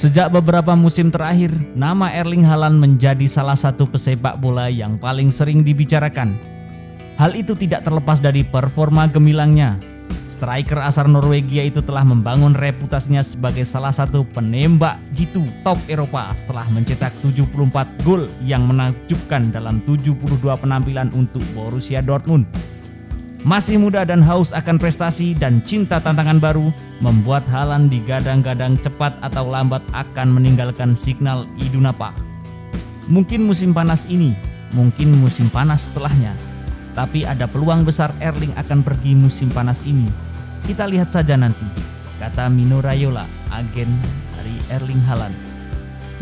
Sejak beberapa musim terakhir, nama Erling Haaland menjadi salah satu pesepak bola yang paling sering dibicarakan. Hal itu tidak terlepas dari performa gemilangnya. Striker asal Norwegia itu telah membangun reputasinya sebagai salah satu penembak jitu top Eropa setelah mencetak 74 gol yang menakjubkan dalam 72 penampilan untuk Borussia Dortmund. Masih muda dan haus akan prestasi dan cinta tantangan baru membuat Haaland digadang-gadang cepat atau lambat akan meninggalkan signal Iduna Park. Mungkin musim panas ini, mungkin musim panas setelahnya. Tapi ada peluang besar Erling akan pergi musim panas ini. Kita lihat saja nanti, kata Mino Raiola, agen dari Erling Haaland.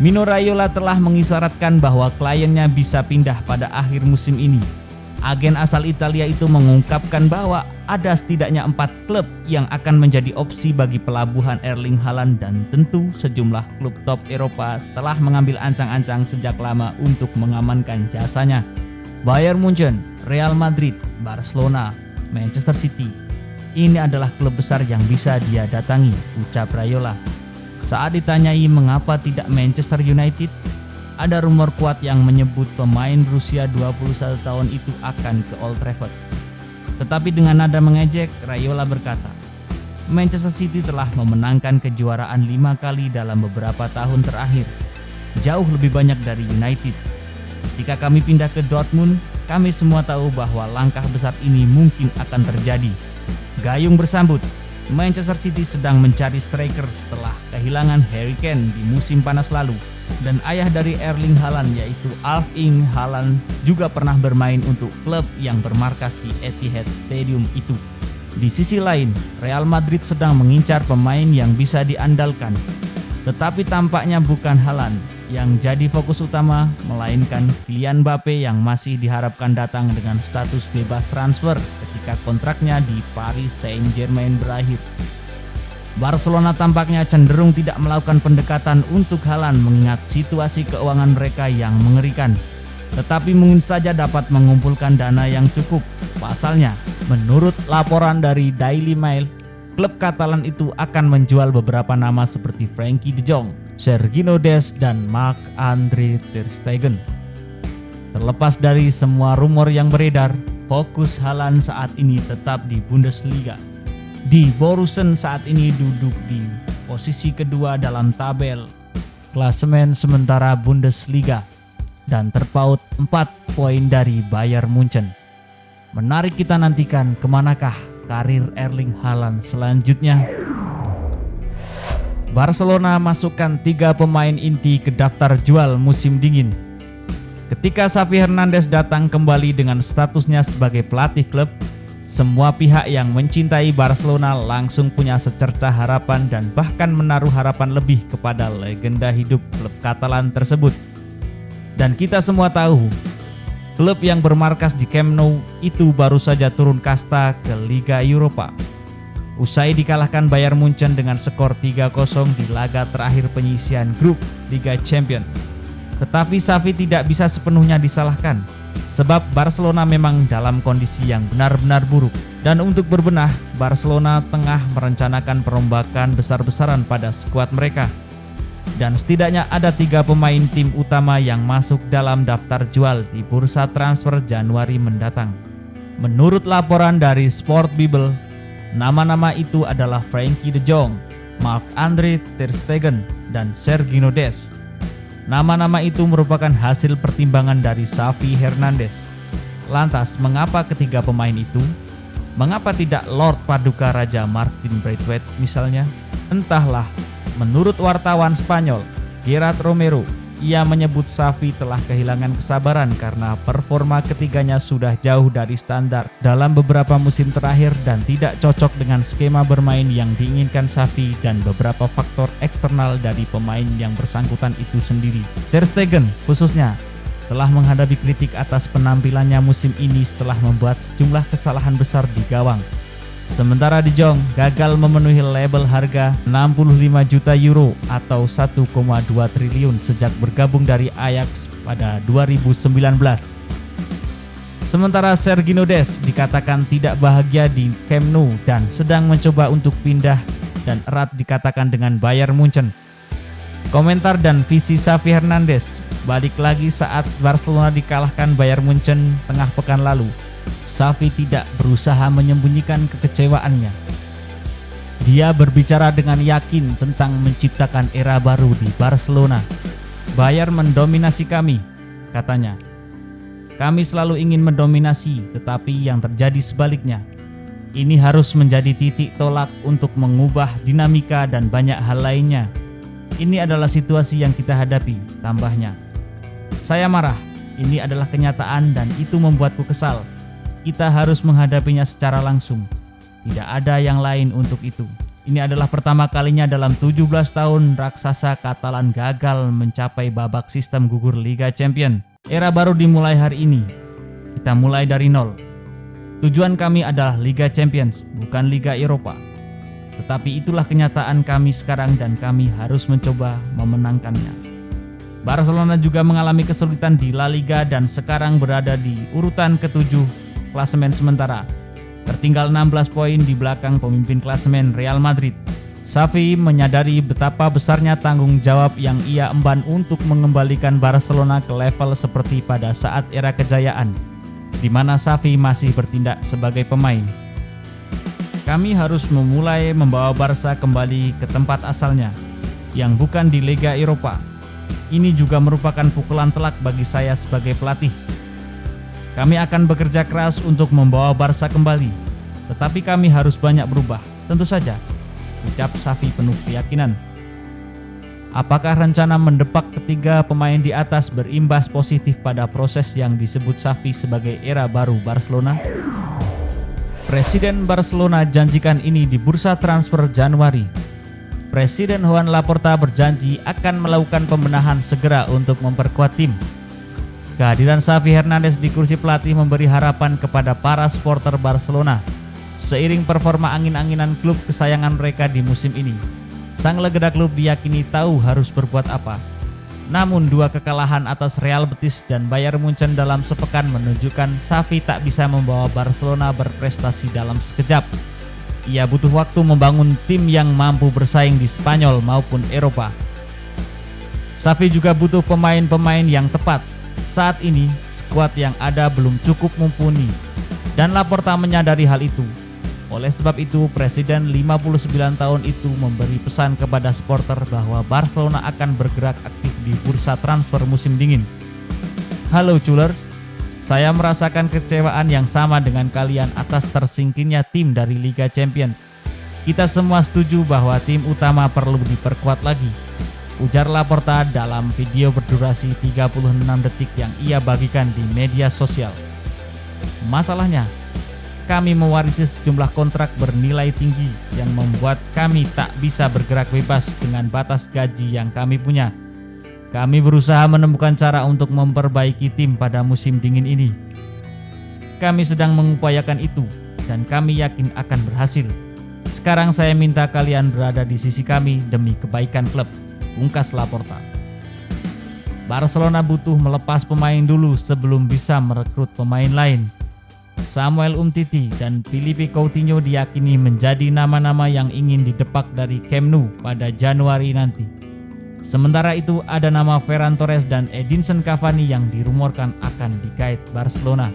Mino Raiola telah mengisyaratkan bahwa kliennya bisa pindah pada akhir musim ini. Agen asal Italia itu mengungkapkan bahwa ada setidaknya 4 klub yang akan menjadi opsi bagi pelabuhan Erling Haaland dan tentu sejumlah klub top Eropa telah mengambil ancang-ancang sejak lama untuk mengamankan jasanya. Bayern Munchen, Real Madrid, Barcelona, Manchester City. Ini adalah klub besar yang bisa dia datangi, ucap Raiola. Saat ditanyai mengapa tidak Manchester United, ada rumor kuat yang menyebut pemain berusia 21 tahun itu akan ke Old Trafford. Tetapi dengan nada mengejek, Raiola berkata, Manchester City telah memenangkan kejuaraan 5 kali dalam beberapa tahun terakhir, jauh lebih banyak dari United. Ketika kami pindah ke Dortmund, kami semua tahu bahwa langkah besar ini mungkin akan terjadi. Gayung bersambut, Manchester City sedang mencari striker setelah kehilangan Harry Kane di musim panas lalu. Dan ayah dari Erling Haaland yaitu Erling Haaland juga pernah bermain untuk klub yang bermarkas di Etihad Stadium itu. Di sisi lain, Real Madrid sedang mengincar pemain yang bisa diandalkan. Tetapi tampaknya bukan Haaland yang jadi fokus utama, melainkan Kylian Mbappe yang masih diharapkan datang dengan status bebas transfer ketika kontraknya di Paris Saint-Germain berakhir. Barcelona tampaknya cenderung tidak melakukan pendekatan untuk Haaland mengingat situasi keuangan mereka yang mengerikan. Tetapi mungkin saja dapat mengumpulkan dana yang cukup. Pasalnya, menurut laporan dari Daily Mail, klub Katalan itu akan menjual beberapa nama seperti Frenkie de Jong, Sergio Des, dan Marc-Andre ter Stegen. Terlepas dari semua rumor yang beredar, fokus Haaland saat ini tetap di Bundesliga. Di Borussen saat ini duduk di posisi kedua dalam tabel klasemen sementara Bundesliga dan terpaut 4 poin dari Bayern Munchen. Menarik kita nantikan kemanakah karir Erling Haaland selanjutnya. Barcelona masukkan 3 pemain inti ke daftar jual musim dingin. Ketika Xavi Hernandez datang kembali dengan statusnya sebagai pelatih klub, semua pihak yang mencintai Barcelona langsung punya secercah harapan dan bahkan menaruh harapan lebih kepada legenda hidup klub Katalan tersebut. Dan kita semua tahu, klub yang bermarkas di Camp Nou itu baru saja turun kasta ke Liga Eropa. Usai dikalahkan Bayern Munchen dengan skor 3-0 di laga terakhir penyisian grup Liga Champions. Tetapi Xavi tidak bisa sepenuhnya disalahkan, sebab Barcelona memang dalam kondisi yang benar-benar buruk. Dan untuk berbenah, Barcelona tengah merencanakan perombakan besar-besaran pada skuad mereka. Dan setidaknya ada 3 pemain tim utama yang masuk dalam daftar jual di bursa transfer Januari mendatang. Menurut laporan dari Sport Bible, nama-nama itu adalah Frenkie de Jong, Marc-Andre ter Stegen, dan Sergio Des. Nama-nama itu merupakan hasil pertimbangan dari Xavi Hernandez. Lantas, mengapa ketiga pemain itu? Mengapa tidak Lord Paduka Raja Martin Braithwaite misalnya? Entahlah. Menurut wartawan Spanyol, Gerard Romero, ia menyebut Xavi telah kehilangan kesabaran karena performa ketiganya sudah jauh dari standar dalam beberapa musim terakhir dan tidak cocok dengan skema bermain yang diinginkan Xavi dan beberapa faktor eksternal dari pemain yang bersangkutan itu sendiri. Ter Stegen khususnya telah menghadapi kritik atas penampilannya musim ini setelah membuat sejumlah kesalahan besar di gawang. Sementara De Jong gagal memenuhi label harga 65 juta euro atau 1,2 triliun sejak bergabung dari Ajax pada 2019. Sementara Sergio Des dikatakan tidak bahagia di Camp Nou dan sedang mencoba untuk pindah dan erat dikatakan dengan Bayern Munchen. Komentar dan visi Xavi Hernandez balik lagi saat Barcelona dikalahkan Bayern Munchen tengah pekan lalu. Xavi tidak berusaha menyembunyikan kekecewaannya. Dia berbicara dengan yakin tentang menciptakan era baru di Barcelona. Bayern mendominasi kami, katanya. Kami selalu ingin mendominasi, tetapi yang terjadi sebaliknya. Ini harus menjadi titik tolak untuk mengubah dinamika dan banyak hal lainnya. Ini adalah situasi yang kita hadapi, tambahnya. Saya marah, ini adalah kenyataan dan itu membuatku kesal. Kita harus menghadapinya secara langsung. Tidak ada yang lain untuk itu. Ini adalah pertama kalinya dalam 17 tahun raksasa Katalan gagal mencapai babak sistem gugur Liga Champions. Era baru dimulai hari ini. Kita mulai dari nol. Tujuan kami adalah Liga Champions, bukan Liga Eropa. Tetapi itulah kenyataan kami sekarang dan kami harus mencoba memenangkannya. Barcelona juga mengalami kesulitan di La Liga dan sekarang berada di urutan ke-7 klasemen sementara. Tertinggal 16 poin di belakang pemimpin klasemen Real Madrid. Xavi menyadari betapa besarnya tanggung jawab yang ia emban untuk mengembalikan Barcelona ke level seperti pada saat era kejayaan, di mana Xavi masih bertindak sebagai pemain. Kami harus memulai membawa Barca kembali ke tempat asalnya, yang bukan di Liga Eropa. Ini juga merupakan pukulan telak bagi saya sebagai pelatih. Kami akan bekerja keras untuk membawa Barca kembali, tetapi kami harus banyak berubah, tentu saja, ucap Xavi penuh keyakinan. Apakah rencana mendepak ketiga pemain di atas berimbas positif pada proses yang disebut Xavi sebagai era baru Barcelona? Presiden Barcelona janjikan ini di bursa transfer Januari. Presiden Joan Laporta berjanji akan melakukan pembenahan segera untuk memperkuat tim. Kehadiran Xavi Hernandez di kursi pelatih memberi harapan kepada para supporter Barcelona. Seiring performa angin-anginan klub kesayangan mereka di musim ini, sang legenda klub diyakini tahu harus berbuat apa. Namun dua kekalahan atas Real Betis dan Bayern Munchen dalam sepekan menunjukkan Xavi tak bisa membawa Barcelona berprestasi dalam sekejap. Ia butuh waktu membangun tim yang mampu bersaing di Spanyol maupun Eropa. Xavi juga butuh pemain-pemain yang tepat. Saat ini, skuad yang ada belum cukup mumpuni, dan Laporta menyadari hal itu. Oleh sebab itu, Presiden 59 tahun itu memberi pesan kepada supporter bahwa Barcelona akan bergerak aktif di bursa transfer musim dingin. Halo Culers, saya merasakan kecewaan yang sama dengan kalian atas tersingkirnya tim dari Liga Champions. Kita semua setuju bahwa tim utama perlu diperkuat lagi, ujar Laporta dalam video berdurasi 36 detik yang ia bagikan di media sosial. Masalahnya, kami mewarisi sejumlah kontrak bernilai tinggi yang membuat kami tak bisa bergerak bebas dengan batas gaji yang kami punya. Kami berusaha menemukan cara untuk memperbaiki tim pada musim dingin ini. Kami sedang mengupayakan itu dan kami yakin akan berhasil. Sekarang saya minta kalian berada di sisi kami demi kebaikan klub, ungkas Laporta. Barcelona butuh melepas pemain dulu sebelum bisa merekrut pemain lain. Samuel Umtiti dan Philippe Coutinho diyakini menjadi nama-nama yang ingin didepak dari Camp Nou pada Januari nanti. Sementara itu ada nama Ferran Torres dan Edinson Cavani yang dirumorkan akan digait Barcelona.